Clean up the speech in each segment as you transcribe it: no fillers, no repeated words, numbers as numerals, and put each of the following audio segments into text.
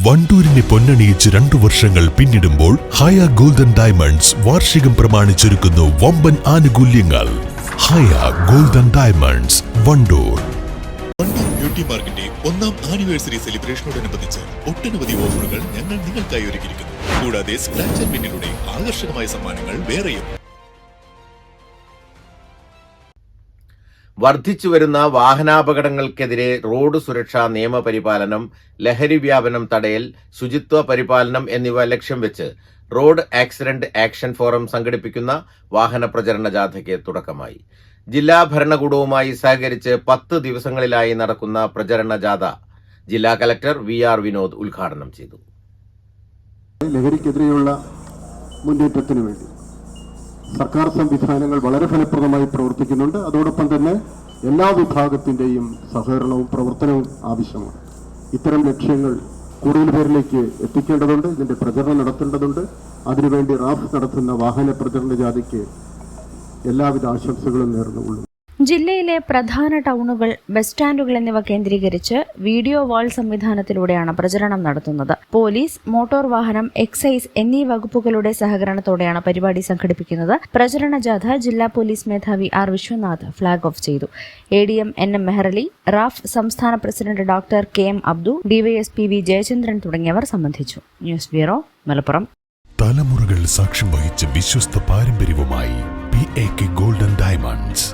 വണ്ടൂരിനെ പൊന്നണിയിച്ച് 2 വർഷങ്ങൾ പിന്നിടുമ്പോൾ ഹയ golden diamonds വാർഷികം പ്രമാണിച്ചൊരുക്കുന്നു വമ്പൻ ആനുകൂല്യങ്ങൾ. Haya golden diamonds, Wandoor. Wandoor beauty മാർക്കിന്റെ 1ാം ആനിവേഴ്സറി സെലിബ്രേഷനോടനുബന്ധിച്ച് ഒട്ടനവധി ഓഫറുകൾ ഞങ്ങൾ നിങ്ങൾക്കായി ഒരുക്കിയിരിക്കുന്നു. കൂടാതെ സ്ക്രാച്ച് ആൻഡ് വിന്നിലൂടെ ആകർഷകമായ സമ്മാനങ്ങൾ വേറെയും. വർദ്ധിച്ചുവരുന്ന വാഹനാപകടങ്ങൾക്കെതിരെ റോഡ് സുരക്ഷാ നിയമപരിപാലനം, ലഹരി വ്യാപനം തടയൽ, ശുചിത്വ പരിപാലനം എന്നിവ ലക്ഷ്യം വെച്ച് റോഡ് ആക്സിഡന്റ് ആക്ഷൻ ഫോറം സംഘടിപ്പിക്കുന്ന വാഹന പ്രചരണ ജാഥയ്ക്ക് തുടക്കമായി. ജില്ലാ ഭരണകൂടവുമായി സഹകരിച്ച് 10 ദിവസങ്ങളിലായി നടക്കുന്ന പ്രചരണ ജാഥ ജില്ലാ കലക്ടർ VR വിനോദ് ഉദ്ഘാടനം ചെയ്തു. ലഹരിക്കെതിരെയുള്ള മുന്നേറ്റത്തിനു വേണ്ടി സർക്കാർ സംവിധാനങ്ങൾ വളരെ ഫലപ്രദമായി പ്രവർത്തിക്കുന്നുണ്ട്. അതോടൊപ്പം തന്നെ എല്ലാ വിഭാഗത്തിന്റെയും സഹകരണവും പ്രവർത്തനവും ആവശ്യമാണ്. ഇത്തരം ലക്ഷ്യങ്ങൾ കൂടുതൽ പേരിലേക്ക് എത്തിക്കേണ്ടതുണ്ട്. ഇതിന്റെ പ്രചരണം നടത്തേണ്ടതുണ്ട്. അതിനുവേണ്ടി റാഫ് നടത്തുന്ന വാഹന പ്രചരണ ജാഥയ്ക്ക് എല്ലാവിധ ആശംസകളും നേർന്നുകൊള്ളുന്നു. ജില്ലയിലെ പ്രധാന ടൗണുകൾ, ബസ് സ്റ്റാൻഡുകൾ എന്നിവ കേന്ദ്രീകരിച്ച് വീഡിയോ വാൾ സംവിധാനത്തിലൂടെയാണ് പ്രചരണം നടത്തുന്നത്. പോലീസ്, മോട്ടോർ വാഹനം, എക്സൈസ് എന്നീ വകുപ്പുകളുടെ സഹകരണത്തോടെയാണ് പരിപാടി സംഘടിപ്പിക്കുന്നത്. പ്രചരണ ജാഥ ജില്ലാ പോലീസ് മേധാവി R. വിശ്വനാഥ് ഫ്ളാഗ് ഓഫ് ചെയ്തു. ADM NM മെഹറലി, റാഫ് സംസ്ഥാന president doctor KM Abdu, DYSP V. Jayachandran തുടങ്ങിയവർ സംബന്ധിച്ചു. News bureau, Malappuram. തലമുറകൾ സാക്ഷ്യം വഹിച്ച വിശ്വസ്ത പാരമ്പര്യവുമായി PAK golden diamonds.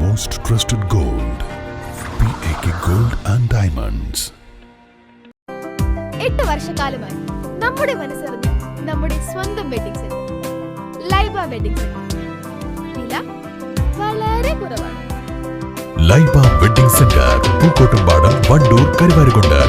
Most trusted gold. PAK Gold and Diamonds. 8 വർഷക്കാലമായി നമ്മുടെ മനസ്സറിഞ്ഞ നമ്മുടെ സ്വന്തം wedding centre Laiba wedding centre. വില വളരെ കുറവാണ്. Laiba wedding centre, Pookkottumpadam, Wandoor, Karuvarakundu.